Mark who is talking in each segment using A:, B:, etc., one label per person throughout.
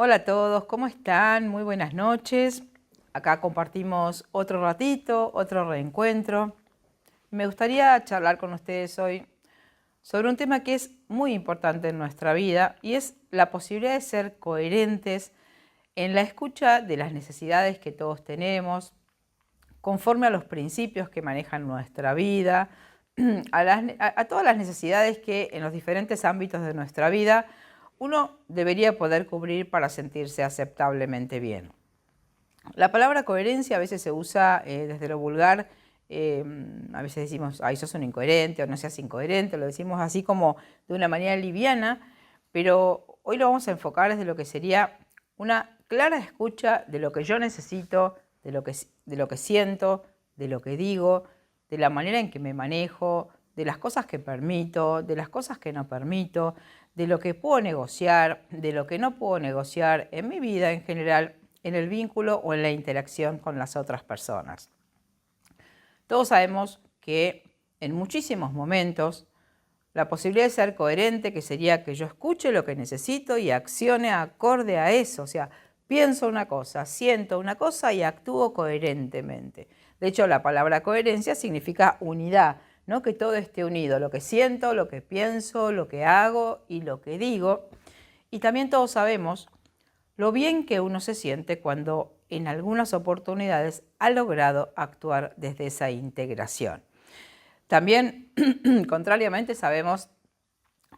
A: Hola a todos, ¿cómo están? Muy buenas noches. Acá compartimos otro ratito, otro reencuentro. Me gustaría charlar con ustedes hoy sobre un tema que es muy importante en nuestra vida y es la posibilidad de ser coherentes en la escucha de las necesidades que todos tenemos, conforme a los principios que manejan nuestra vida, a todas las necesidades que en los diferentes ámbitos de nuestra vida uno debería poder cubrir para sentirse aceptablemente bien. La palabra coherencia a veces se usa desde lo vulgar, a veces decimos, ay, sos un incoherente o no seas incoherente, lo decimos así como de una manera liviana, pero hoy lo vamos a enfocar desde lo que sería una clara escucha de lo que yo necesito, de lo que siento, de lo que digo, de la manera en que me manejo, de las cosas que permito, de las cosas que no permito, de lo que puedo negociar, de lo que no puedo negociar en mi vida en general, en el vínculo o en la interacción con las otras personas. Todos sabemos que en muchísimos momentos la posibilidad de ser coherente, que sería que yo escuche lo que necesito y accione acorde a eso, o sea, pienso una cosa, siento una cosa y actúo coherentemente. De hecho, la palabra coherencia significa unidad, ¿no? Que todo esté unido, lo que siento, lo que pienso, lo que hago y lo que digo. Y también todos sabemos lo bien que uno se siente cuando en algunas oportunidades ha logrado actuar desde esa integración. También, contrariamente, sabemos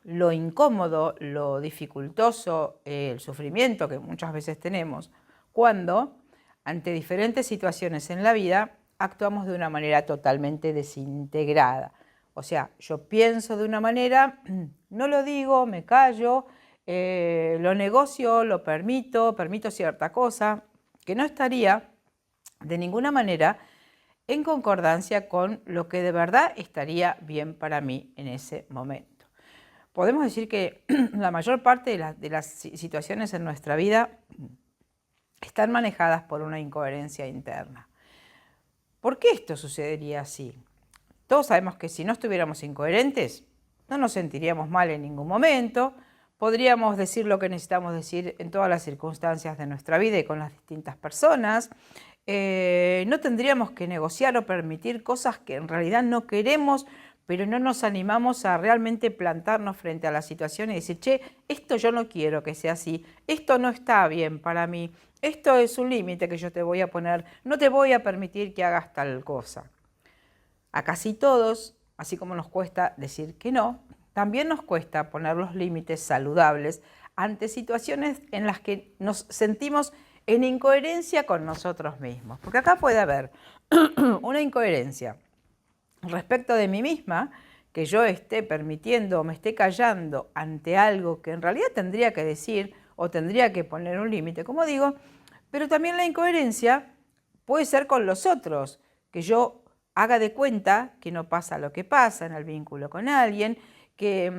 A: lo incómodo, lo dificultoso, el sufrimiento que muchas veces tenemos cuando, ante diferentes situaciones en la vida, actuamos de una manera totalmente desintegrada. O sea, yo pienso de una manera, no lo digo, me callo, lo negocio, lo permito cierta cosa, que no estaría de ninguna manera en concordancia con lo que de verdad estaría bien para mí en ese momento. Podemos decir que la mayor parte de las situaciones en nuestra vida están manejadas por una incoherencia interna. ¿Por qué esto sucedería así? Todos sabemos que si no estuviéramos incoherentes, no nos sentiríamos mal en ningún momento, podríamos decir lo que necesitamos decir en todas las circunstancias de nuestra vida y con las distintas personas, no tendríamos que negociar o permitir cosas que en realidad no queremos, pero no nos animamos a realmente plantarnos frente a la situación y decir, che, esto yo no quiero que sea así, esto no está bien para mí, esto es un límite que yo te voy a poner, no te voy a permitir que hagas tal cosa. A casi todos, así como nos cuesta decir que no, también nos cuesta poner los límites saludables ante situaciones en las que nos sentimos en incoherencia con nosotros mismos. Porque acá puede haber una incoherencia respecto de mí misma, que yo esté permitiendo o me esté callando ante algo que en realidad tendría que decir o tendría que poner un límite, como digo, pero también la incoherencia puede ser con los otros, que yo haga de cuenta que no pasa lo que pasa en el vínculo con alguien, que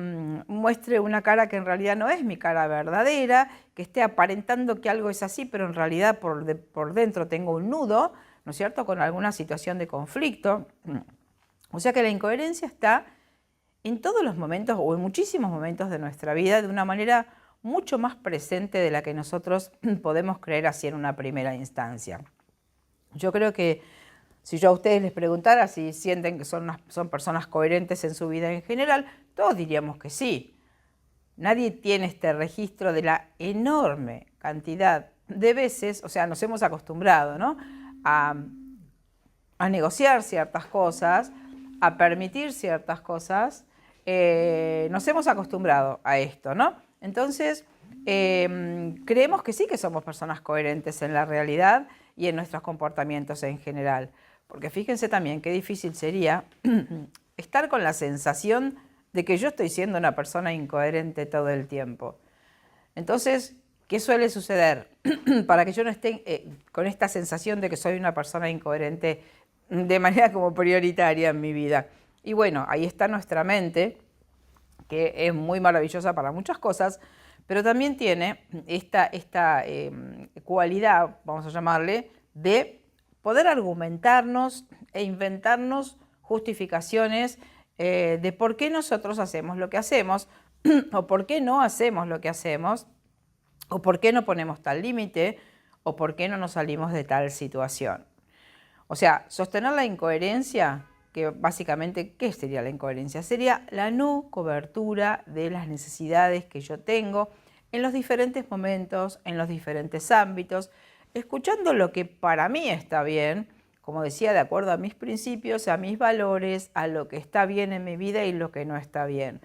A: muestre una cara que en realidad no es mi cara verdadera, que esté aparentando que algo es así, pero en realidad por dentro tengo un nudo, ¿no es cierto?, con alguna situación de conflicto. O sea que la incoherencia está en todos los momentos o en muchísimos momentos de nuestra vida de una manera mucho más presente de la que nosotros podemos creer así en una primera instancia. Yo creo que si yo a ustedes les preguntara si sienten que son personas coherentes en su vida en general, todos diríamos que sí. Nadie tiene este registro de la enorme cantidad de veces, o sea, nos hemos acostumbrado, ¿no?, a negociar ciertas cosas, a permitir ciertas cosas, nos hemos acostumbrado a esto, ¿no? Entonces, creemos que sí que somos personas coherentes en la realidad y en nuestros comportamientos en general. Porque fíjense también qué difícil sería estar con la sensación de que yo estoy siendo una persona incoherente todo el tiempo. Entonces, ¿qué suele suceder? Para que yo no esté con esta sensación de que soy una persona incoherente de manera como prioritaria en mi vida. Y bueno, ahí está nuestra mente, que es muy maravillosa para muchas cosas, pero también tiene esta cualidad, vamos a llamarle, de poder argumentarnos e inventarnos justificaciones de por qué nosotros hacemos lo que hacemos o por qué no hacemos lo que hacemos, o por qué no ponemos tal límite, o por qué no nos salimos de tal situación. O sea, sostener la incoherencia, que básicamente, ¿qué sería la incoherencia? Sería la no cobertura de las necesidades que yo tengo en los diferentes momentos, en los diferentes ámbitos, escuchando lo que para mí está bien, como decía, de acuerdo a mis principios, a mis valores, a lo que está bien en mi vida y lo que no está bien.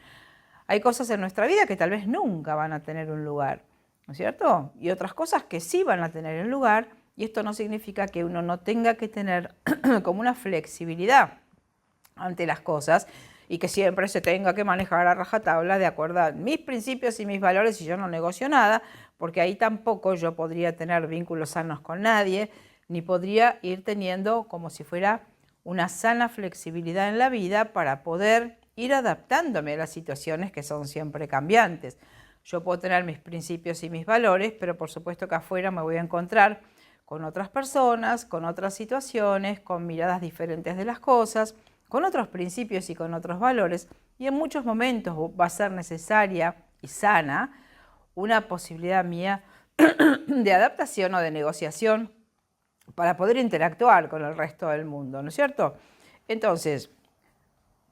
A: Hay cosas en nuestra vida que tal vez nunca van a tener un lugar, ¿no es cierto? Y otras cosas que sí van a tener un lugar, y esto no significa que uno no tenga que tener como una flexibilidad ante las cosas y que siempre se tenga que manejar a rajatabla de acuerdo a mis principios y mis valores y yo no negocio nada, porque ahí tampoco yo podría tener vínculos sanos con nadie, ni podría ir teniendo como si fuera una sana flexibilidad en la vida para poder ir adaptándome a las situaciones que son siempre cambiantes. Yo puedo tener mis principios y mis valores, pero por supuesto que afuera me voy a encontrar con otras personas, con otras situaciones, con miradas diferentes de las cosas, con otros principios y con otros valores, y en muchos momentos va a ser necesaria y sana una posibilidad mía de adaptación o de negociación para poder interactuar con el resto del mundo, ¿no es cierto? Entonces,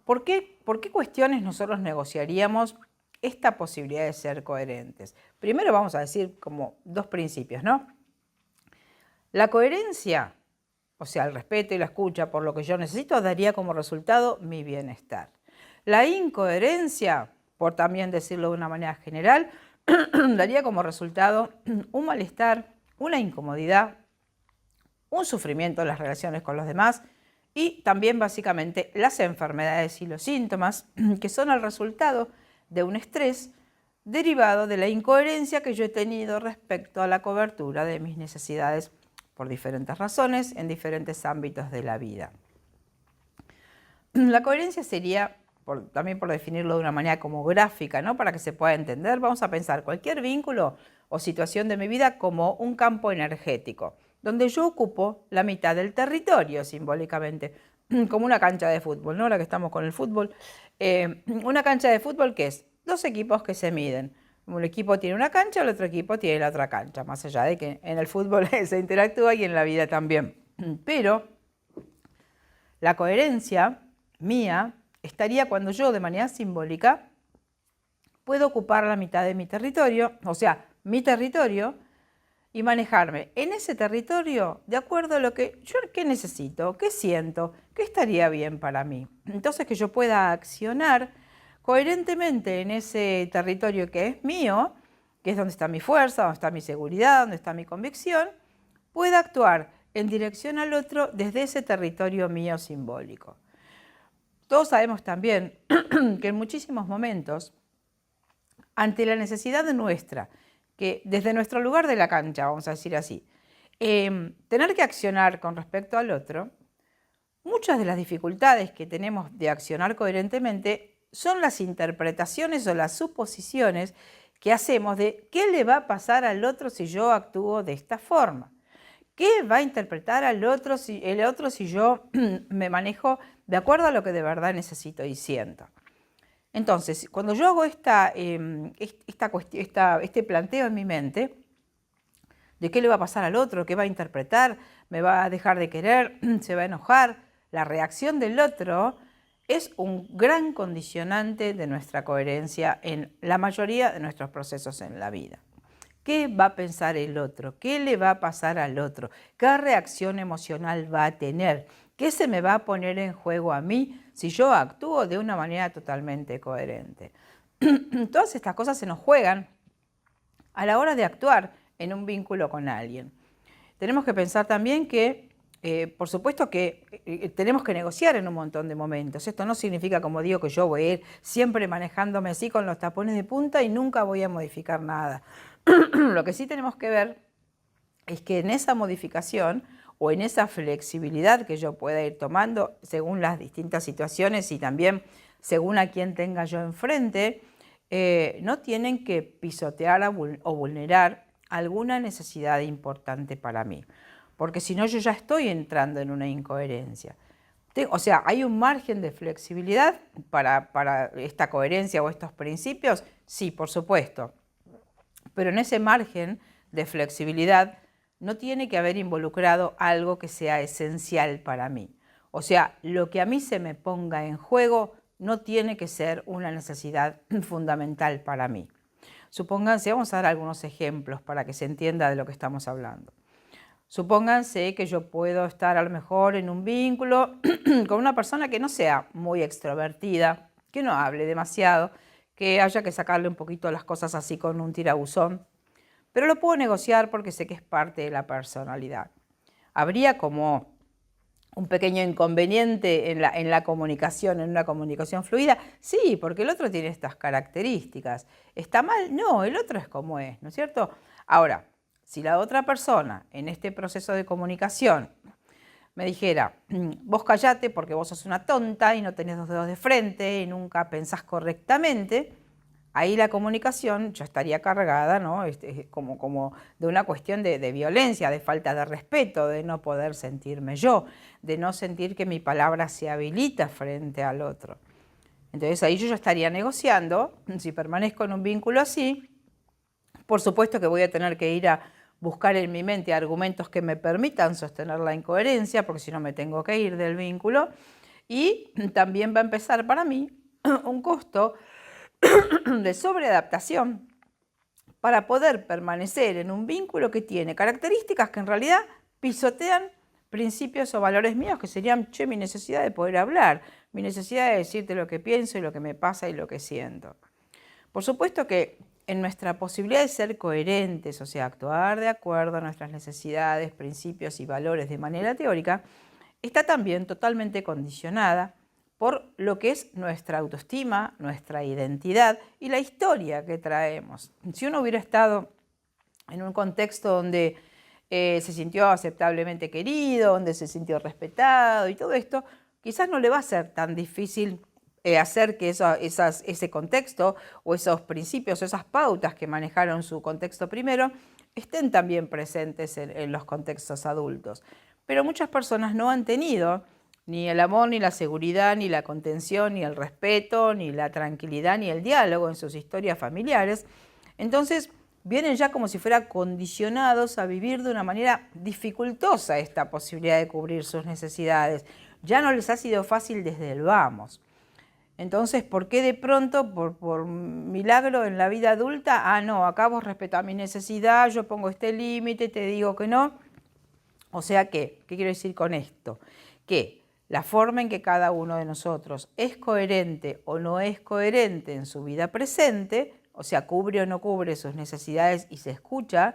A: ¿por qué cuestiones nosotros negociaríamos esta posibilidad de ser coherentes? Primero vamos a decir como dos principios, ¿no? La coherencia, o sea, el respeto y la escucha por lo que yo necesito, daría como resultado mi bienestar. La incoherencia, por también decirlo de una manera general, daría como resultado un malestar, una incomodidad, un sufrimiento en las relaciones con los demás y también básicamente las enfermedades y los síntomas que son el resultado de un estrés derivado de la incoherencia que yo he tenido respecto a la cobertura de mis necesidades por diferentes razones en diferentes ámbitos de la vida. La coherencia sería, también por definirlo de una manera como gráfica, ¿no? Para que se pueda entender, vamos a pensar cualquier vínculo o situación de mi vida como un campo energético, donde yo ocupo la mitad del territorio simbólicamente, como una cancha de fútbol, ¿no? Ahora que estamos con el fútbol, una cancha de fútbol que es dos equipos que se miden. Un equipo tiene una cancha, el otro equipo tiene la otra cancha, más allá de que en el fútbol se interactúa y en la vida también. Pero la coherencia mía estaría cuando yo, de manera simbólica, puedo ocupar la mitad de mi territorio, o sea, mi territorio, y manejarme en ese territorio de acuerdo a lo que yo qué necesito, qué siento, qué estaría bien para mí. Entonces que yo pueda accionar coherentemente en ese territorio que es mío, que es donde está mi fuerza, donde está mi seguridad, donde está mi convicción, pueda actuar en dirección al otro desde ese territorio mío simbólico. Todos sabemos también que en muchísimos momentos, ante la necesidad nuestra, que desde nuestro lugar de la cancha, vamos a decir así, tener que accionar con respecto al otro, muchas de las dificultades que tenemos de accionar coherentemente son las interpretaciones o las suposiciones que hacemos de qué le va a pasar al otro si yo actúo de esta forma. ¿Qué va a interpretar el otro si yo me manejo de acuerdo a lo que de verdad necesito y siento? Entonces, cuando yo hago este planteo en mi mente, de qué le va a pasar al otro, qué va a interpretar, me va a dejar de querer, se va a enojar, la reacción del otro es un gran condicionante de nuestra coherencia en la mayoría de nuestros procesos en la vida. ¿Qué va a pensar el otro? ¿Qué le va a pasar al otro? ¿Qué reacción emocional va a tener? ¿Qué se me va a poner en juego a mí si yo actúo de una manera totalmente coherente? Todas estas cosas se nos juegan a la hora de actuar en un vínculo con alguien. Tenemos que pensar también que, por supuesto que tenemos que negociar en un montón de momentos. Esto no significa, como digo, que yo voy a ir siempre manejándome así con los tapones de punta y nunca voy a modificar nada. Lo que sí tenemos que ver es que en esa modificación o en esa flexibilidad que yo pueda ir tomando según las distintas situaciones y también según a quien tenga yo enfrente, no tienen que pisotear o vulnerar alguna necesidad importante para mí, porque si no yo ya estoy entrando en una incoherencia. O sea, ¿hay un margen de flexibilidad para esta coherencia o estos principios? Sí, por supuesto. Pero en ese margen de flexibilidad no tiene que haber involucrado algo que sea esencial para mí. O sea, lo que a mí se me ponga en juego no tiene que ser una necesidad fundamental para mí. Supónganse, vamos a dar algunos ejemplos para que se entienda de lo que estamos hablando. Supónganse que yo puedo estar a lo mejor en un vínculo con una persona que no sea muy extrovertida, que no hable demasiado, que haya que sacarle un poquito las cosas así con un tirabuzón, pero lo puedo negociar porque sé que es parte de la personalidad. Habría como un pequeño inconveniente en la comunicación, en una comunicación fluida. Sí, porque el otro tiene estas características. ¿Está mal? No, el otro es como es, ¿no es cierto? Ahora, si la otra persona en este proceso de comunicación me dijera, vos callate porque vos sos una tonta y no tenés dos dedos de frente y nunca pensás correctamente, ahí la comunicación ya estaría cargada, ¿no? Como de una cuestión de violencia, de falta de respeto, de no poder sentirme yo, de no sentir que mi palabra se habilita frente al otro. Entonces ahí yo ya estaría negociando. Si permanezco en un vínculo así, por supuesto que voy a tener que ir a buscar en mi mente argumentos que me permitan sostener la incoherencia, porque si no me tengo que ir del vínculo. Y también va a empezar para mí un costo de sobreadaptación para poder permanecer en un vínculo que tiene características que en realidad pisotean principios o valores míos, que serían, mi necesidad de poder hablar, mi necesidad de decirte lo que pienso y lo que me pasa y lo que siento. Por supuesto que en nuestra posibilidad de ser coherentes, o sea, actuar de acuerdo a nuestras necesidades, principios y valores de manera teórica, está también totalmente condicionada por lo que es nuestra autoestima, nuestra identidad y la historia que traemos. Si uno hubiera estado en un contexto donde se sintió aceptablemente querido, donde se sintió respetado y todo esto, quizás no le va a ser tan difícil hacer que ese contexto o esos principios o esas pautas que manejaron su contexto primero estén también presentes en los contextos adultos. Pero muchas personas no han tenido ni el amor, ni la seguridad, ni la contención, ni el respeto, ni la tranquilidad, ni el diálogo en sus historias familiares. Entonces vienen ya como si fueran condicionados a vivir de una manera dificultosa esta posibilidad de cubrir sus necesidades. Ya no les ha sido fácil desde el vamos. Entonces, ¿por qué de pronto, por milagro en la vida adulta, no, acá vos respetás mi necesidad, yo pongo este límite, te digo que no? O sea, ¿qué quiero decir con esto? Que la forma en que cada uno de nosotros es coherente o no es coherente en su vida presente, o sea, cubre o no cubre sus necesidades y se escucha,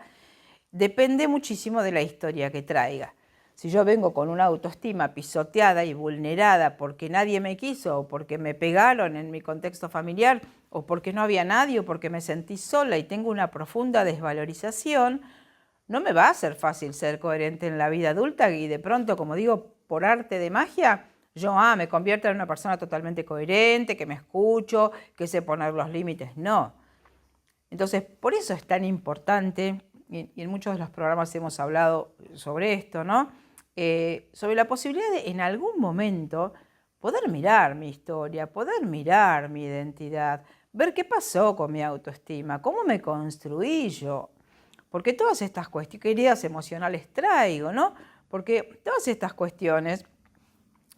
A: depende muchísimo de la historia que traiga. Si yo vengo con una autoestima pisoteada y vulnerada porque nadie me quiso o porque me pegaron en mi contexto familiar o porque no había nadie o porque me sentí sola y tengo una profunda desvalorización, no me va a ser fácil ser coherente en la vida adulta y de pronto, como digo, por arte de magia, yo me convierto en una persona totalmente coherente, que me escucho, que sé poner los límites. No. Entonces, por eso es tan importante, y en muchos de los programas hemos hablado sobre esto, ¿no? Sobre la posibilidad de en algún momento poder mirar mi historia, poder mirar mi identidad, ver qué pasó con mi autoestima, cómo me construí yo. Porque todas estas heridas emocionales traigo, ¿no? Porque todas estas cuestiones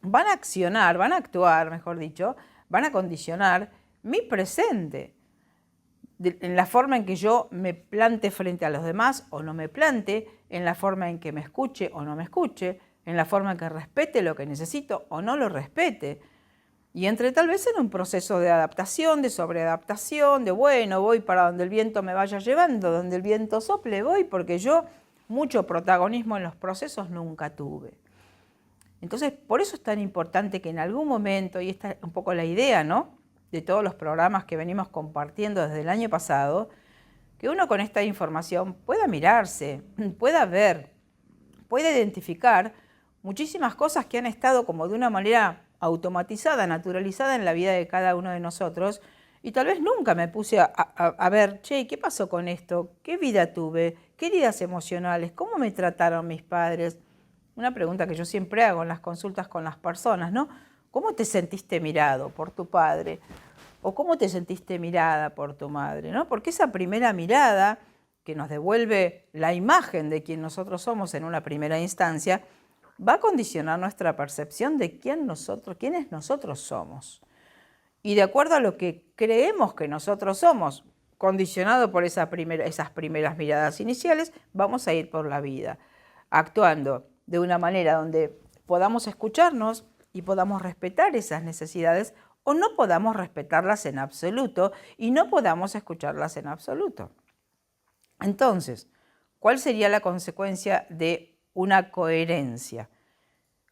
A: van a accionar, van a actuar, mejor dicho, van a condicionar mi presente. En la forma en que yo me plante frente a los demás o no me plante, en la forma en que me escuche o no me escuche, en la forma en que respete lo que necesito o no lo respete. Y entre tal vez en un proceso de adaptación, de sobreadaptación, de bueno, voy para donde el viento me vaya llevando, donde el viento sople, voy, porque yo mucho protagonismo en los procesos nunca tuve. Entonces, por eso es tan importante que en algún momento, y esta es un poco la idea, ¿no?, de todos los programas que venimos compartiendo desde el año pasado, que uno con esta información pueda mirarse, pueda ver, pueda identificar muchísimas cosas que han estado como de una manera automatizada, naturalizada en la vida de cada uno de nosotros, y tal vez nunca me puse a ver, ¿qué pasó con esto? ¿Qué vida tuve? ¿Qué heridas emocionales? ¿Cómo me trataron mis padres? Una pregunta que yo siempre hago en las consultas con las personas, ¿no? ¿Cómo te sentiste mirado por tu padre? ¿O cómo te sentiste mirada por tu madre? ¿No? Porque esa primera mirada que nos devuelve la imagen de quien nosotros somos en una primera instancia, va a condicionar nuestra percepción de quiénes nosotros somos. Y de acuerdo a lo que creemos que nosotros somos, condicionado por esas primeras miradas iniciales, vamos a ir por la vida, actuando de una manera donde podamos escucharnos y podamos respetar esas necesidades, o no podamos respetarlas en absoluto y no podamos escucharlas en absoluto. Entonces, ¿cuál sería la consecuencia de una coherencia?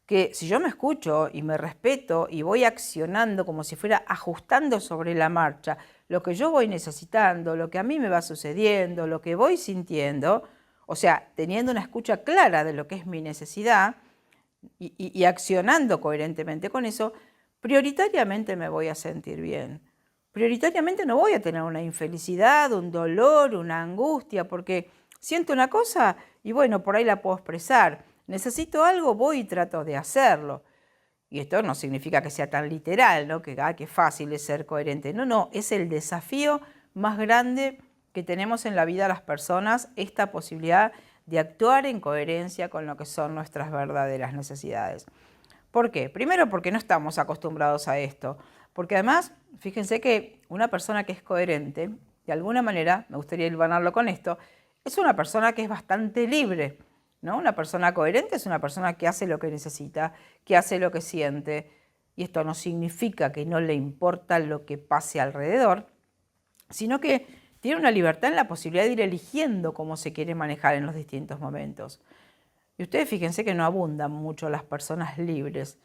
A: Que si yo me escucho y me respeto y voy accionando como si fuera ajustando sobre la marcha lo que yo voy necesitando, lo que a mí me va sucediendo, lo que voy sintiendo, o sea, teniendo una escucha clara de lo que es mi necesidad y accionando coherentemente con eso, prioritariamente me voy a sentir bien. Prioritariamente no voy a tener una infelicidad, un dolor, una angustia, porque siento una cosa y bueno, por ahí la puedo expresar. Necesito algo, voy y trato de hacerlo. Y esto no significa que sea tan literal, ¿no? Que fácil es ser coherente. No, es el desafío más grande que tenemos en la vida las personas, esta posibilidad de actuar en coherencia con lo que son nuestras verdaderas necesidades. ¿Por qué? Primero porque no estamos acostumbrados a esto. Porque además, fíjense que una persona que es coherente, de alguna manera, me gustaría hilvanarlo con esto, es una persona que es bastante libre, ¿no? Una persona coherente es una persona que hace lo que necesita, que hace lo que siente, y esto no significa que no le importa lo que pase alrededor, sino que tiene una libertad en la posibilidad de ir eligiendo cómo se quiere manejar en los distintos momentos. Y ustedes fíjense que no abundan mucho las personas libres.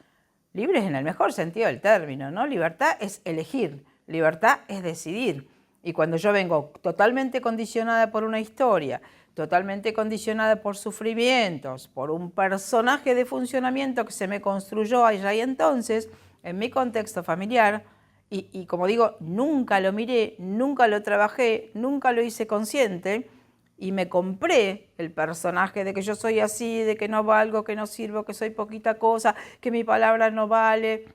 A: Libres en el mejor sentido del término, ¿no? Libertad es elegir, libertad es decidir. Y cuando yo vengo totalmente condicionada por una historia, totalmente condicionada por sufrimientos, por un personaje de funcionamiento que se me construyó allá y entonces, en mi contexto familiar, y como digo, nunca lo miré, nunca lo trabajé, nunca lo hice consciente, y me compré el personaje de que yo soy así, de que no valgo, que no sirvo, que soy poquita cosa, que mi palabra no vale,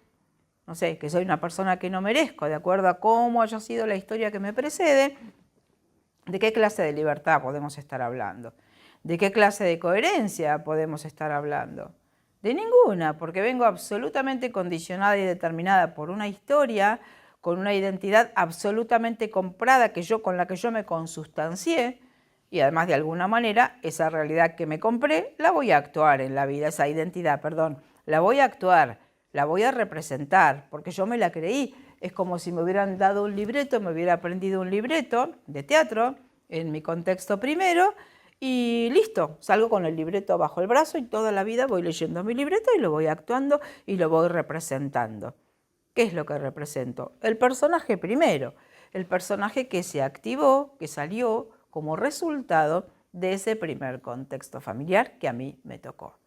A: no sé, que soy una persona que no merezco, de acuerdo a cómo haya sido la historia que me precede. ¿De qué clase de libertad podemos estar hablando? ¿De qué clase de coherencia podemos estar hablando? De ninguna, porque vengo absolutamente condicionada y determinada por una historia, con una identidad absolutamente comprada con la que yo me consustancié, y además de alguna manera esa realidad que me compré la voy a actuar en la vida, esa identidad, perdón, la voy a actuar, la voy a representar, porque yo me la creí. Es como si me hubieran dado un libreto, me hubiera aprendido un libreto de teatro en mi contexto primero y listo, salgo con el libreto bajo el brazo y toda la vida voy leyendo mi libreto y lo voy actuando y lo voy representando. ¿Qué es lo que represento? El personaje primero, el personaje que se activó, que salió como resultado de ese primer contexto familiar que a mí me tocó.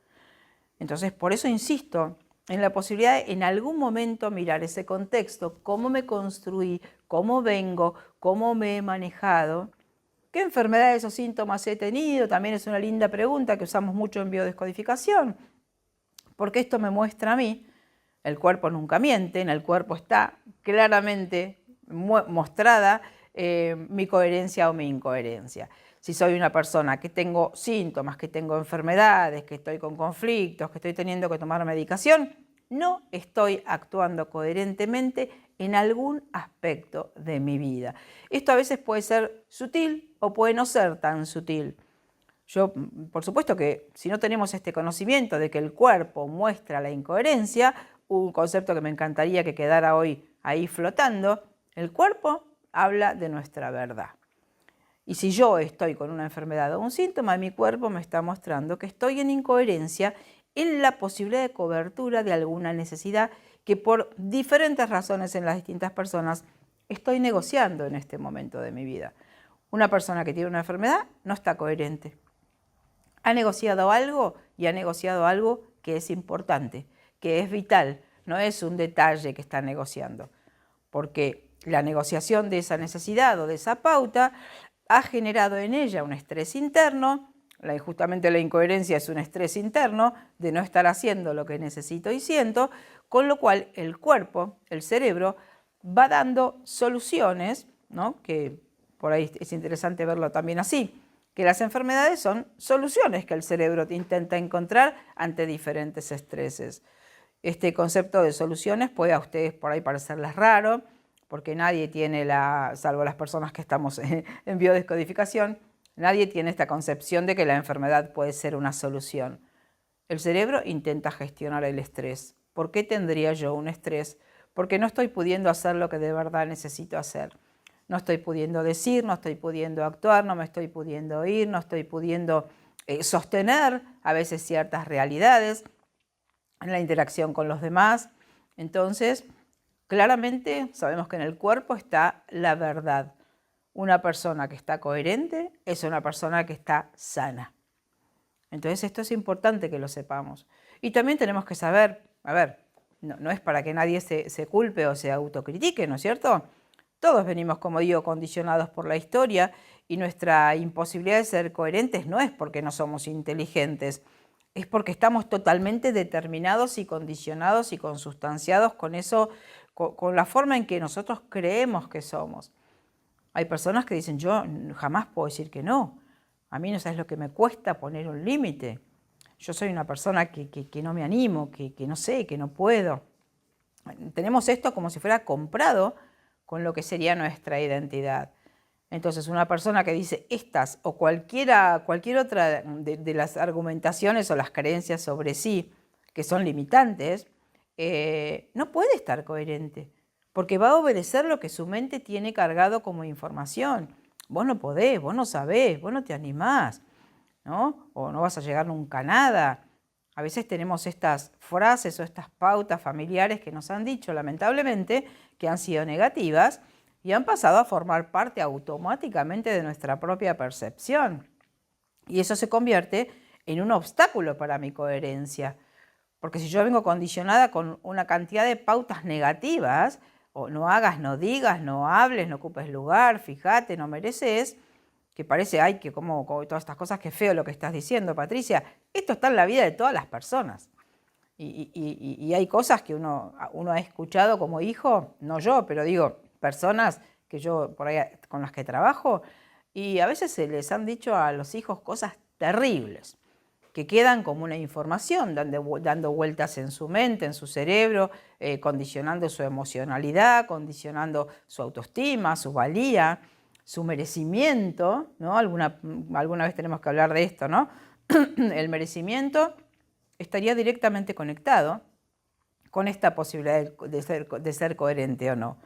A: Entonces, por eso insisto en la posibilidad de en algún momento mirar ese contexto, cómo me construí, cómo vengo, cómo me he manejado, qué enfermedades o síntomas he tenido, también es una linda pregunta que usamos mucho en biodescodificación, porque esto me muestra a mí, el cuerpo nunca miente, en el cuerpo está claramente mostrada mi coherencia o mi incoherencia. Si soy una persona que tengo síntomas, que tengo enfermedades, que estoy con conflictos, que estoy teniendo que tomar medicación, no estoy actuando coherentemente en algún aspecto de mi vida. Esto a veces puede ser sutil o puede no ser tan sutil. Yo, por supuesto que si no tenemos este conocimiento de que el cuerpo muestra la incoherencia, un concepto que me encantaría que quedara hoy ahí flotando, el cuerpo habla de nuestra verdad. Y si yo estoy con una enfermedad o un síntoma, mi cuerpo me está mostrando que estoy en incoherencia en la posibilidad de cobertura de alguna necesidad que por diferentes razones en las distintas personas estoy negociando en este momento de mi vida. Una persona que tiene una enfermedad no está coherente. Ha negociado algo y ha negociado algo que es importante, que es vital, no es un detalle que está negociando, porque la negociación de esa necesidad o de esa pauta ha generado en ella un estrés interno, justamente la incoherencia es un estrés interno de no estar haciendo lo que necesito y siento, con lo cual el cuerpo, el cerebro, va dando soluciones, ¿no? Que por ahí es interesante verlo también así. que las enfermedades son soluciones que el cerebro intenta encontrar ante diferentes estreses. Este concepto de soluciones puede a ustedes por ahí parecerles raro, porque nadie tiene salvo las personas que estamos en biodescodificación, nadie tiene esta concepción de que la enfermedad puede ser una solución. El cerebro intenta gestionar el estrés. ¿Por qué tendría yo un estrés? Porque no estoy pudiendo hacer lo que de verdad necesito hacer. No estoy pudiendo decir, no estoy pudiendo actuar, no me estoy pudiendo oír, no estoy pudiendo sostener a veces ciertas realidades en la interacción con los demás. Entonces, claramente sabemos que en el cuerpo está la verdad. Una persona que está coherente es una persona que está sana. Entonces esto es importante que lo sepamos. Y también tenemos que saber, no es para que nadie se culpe o se autocritique, ¿no es cierto? Todos venimos, como digo, condicionados por la historia y nuestra imposibilidad de ser coherentes no es porque no somos inteligentes, es porque estamos totalmente determinados y condicionados y consustanciados con eso, con la forma en que nosotros creemos que somos. Hay personas que dicen, yo jamás puedo decir que no. A mí no sabes lo que me cuesta poner un límite. Yo soy una persona que no me animo, que no sé, que no puedo. Tenemos esto como si fuera comprado con lo que sería nuestra identidad. Entonces, una persona que dice estas o cualquier otra de las argumentaciones o las creencias sobre sí que son limitantes, no puede estar coherente, porque va a obedecer lo que su mente tiene cargado como información. Vos no podés, vos no sabés, vos no te animás, ¿no? O no vas a llegar nunca a nada. A veces tenemos estas frases o estas pautas familiares que nos han dicho, lamentablemente, que han sido negativas y han pasado a formar parte automáticamente de nuestra propia percepción. Y eso se convierte en un obstáculo para mi coherencia. Porque si yo vengo condicionada con una cantidad de pautas negativas, o no hagas, no digas, no hables, no ocupes lugar, fíjate, no mereces, que parece, ay, que como todas estas cosas, qué feo lo que estás diciendo, Patricia. Esto está en la vida de todas las personas. Y hay cosas que uno ha escuchado como hijo, no yo, pero digo, personas que yo por ahí con las que trabajo, y a veces se les han dicho a los hijos cosas terribles, que quedan como una información, dando vueltas en su mente, en su cerebro, condicionando su emocionalidad, condicionando su autoestima, su valía, su merecimiento, ¿no? Alguna vez tenemos que hablar de esto, ¿no? El merecimiento estaría directamente conectado con esta posibilidad de ser coherente o no.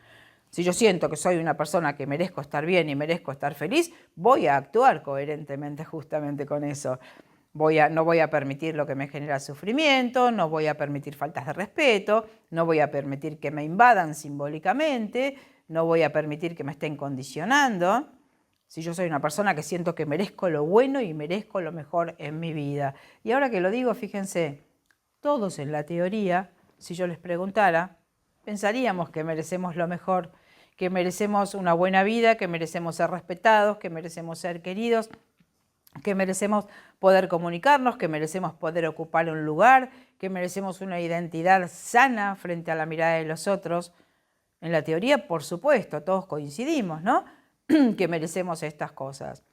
A: Si yo siento que soy una persona que merezco estar bien y merezco estar feliz, voy a actuar coherentemente justamente con eso. No voy a permitir lo que me genera sufrimiento, no voy a permitir faltas de respeto, no voy a permitir que me invadan simbólicamente, no voy a permitir que me estén condicionando. Si yo soy una persona que siento que merezco lo bueno y merezco lo mejor en mi vida. Y ahora que lo digo, fíjense, todos en la teoría, si yo les preguntara, pensaríamos que merecemos lo mejor, que merecemos una buena vida, que merecemos ser respetados, que merecemos ser queridos, que merecemos poder comunicarnos, que merecemos poder ocupar un lugar, que merecemos una identidad sana frente a la mirada de los otros. En la teoría, por supuesto, todos coincidimos, ¿no? Que merecemos estas cosas.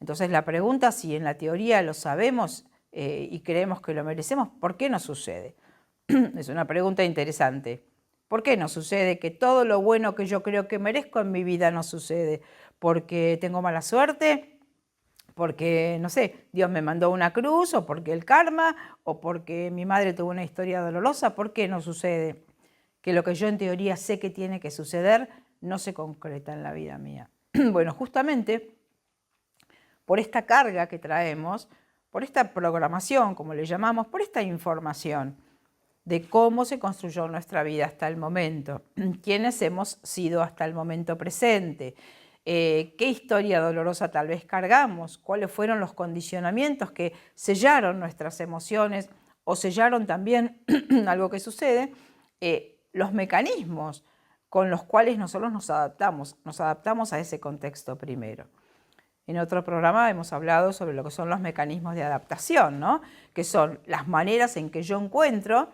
A: Entonces la pregunta, si en la teoría lo sabemos y creemos que lo merecemos, ¿por qué no sucede? Es una pregunta interesante. ¿Por qué no sucede que todo lo bueno que yo creo que merezco en mi vida no sucede? ¿Porque tengo mala suerte? Porque, no sé, Dios me mandó una cruz, o porque el karma, o porque mi madre tuvo una historia dolorosa. ¿Por qué no sucede? Que lo que yo en teoría sé que tiene que suceder no se concreta en la vida mía. Bueno, justamente por esta carga que traemos, por esta programación, como le llamamos, por esta información de cómo se construyó nuestra vida hasta el momento, quiénes hemos sido hasta el momento presente, qué historia dolorosa tal vez cargamos, cuáles fueron los condicionamientos que sellaron nuestras emociones o sellaron también algo que sucede, los mecanismos con los cuales nosotros nos adaptamos a ese contexto primero. En otro programa hemos hablado sobre lo que son los mecanismos de adaptación, ¿no? Que son las maneras en que yo encuentro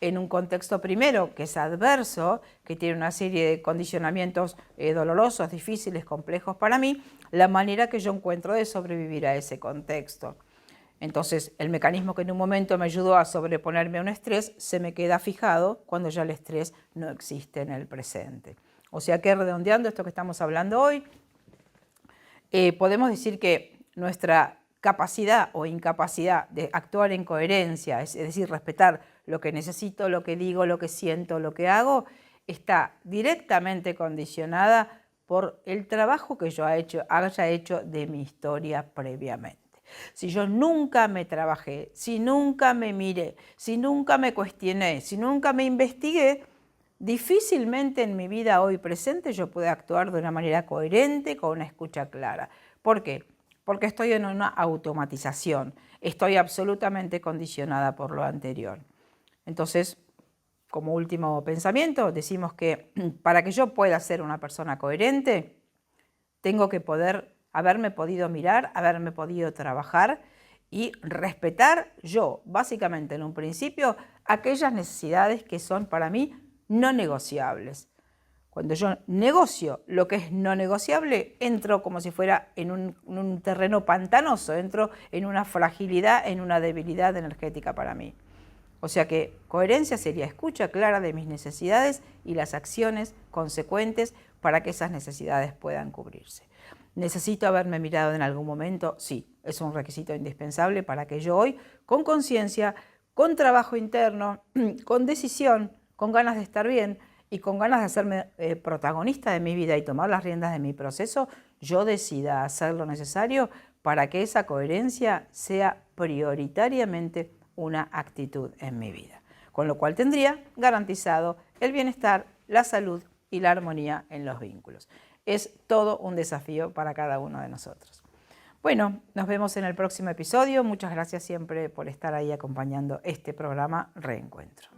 A: en un contexto primero que es adverso, que tiene una serie de condicionamientos dolorosos, difíciles, complejos para mí, la manera que yo encuentro de sobrevivir a ese contexto. Entonces, el mecanismo que en un momento me ayudó a sobreponerme a un estrés se me queda fijado cuando ya el estrés no existe en el presente. O sea que, redondeando esto que estamos hablando hoy, podemos decir que nuestra capacidad o incapacidad de actuar en coherencia, es decir, respetar lo que necesito, lo que digo, lo que siento, lo que hago, está directamente condicionada por el trabajo que yo haya hecho de mi historia previamente. Si yo nunca me trabajé, si nunca me miré, si nunca me cuestioné, si nunca me investigué, difícilmente en mi vida hoy presente yo pueda actuar de una manera coherente, con una escucha clara. ¿Por qué? Porque estoy en una automatización, estoy absolutamente condicionada por lo anterior. Entonces, como último pensamiento, decimos que para que yo pueda ser una persona coherente, tengo que haberme podido mirar, haberme podido trabajar y respetar yo, básicamente en un principio, aquellas necesidades que son para mí no negociables. Cuando yo negocio lo que es no negociable, entro como si fuera en un terreno pantanoso, entro en una fragilidad, en una debilidad energética para mí. O sea que coherencia sería escucha clara de mis necesidades y las acciones consecuentes para que esas necesidades puedan cubrirse. ¿Necesito haberme mirado en algún momento? Sí, es un requisito indispensable para que yo hoy, con conciencia, con trabajo interno, con decisión, con ganas de estar bien y con ganas de hacerme protagonista de mi vida y tomar las riendas de mi proceso, yo decida hacer lo necesario para que esa coherencia sea prioritariamente una actitud en mi vida. Con lo cual tendría garantizado el bienestar, la salud y la armonía en los vínculos. Es todo un desafío para cada uno de nosotros. Bueno, nos vemos en el próximo episodio. Muchas gracias siempre por estar ahí acompañando este programa Reencuentro.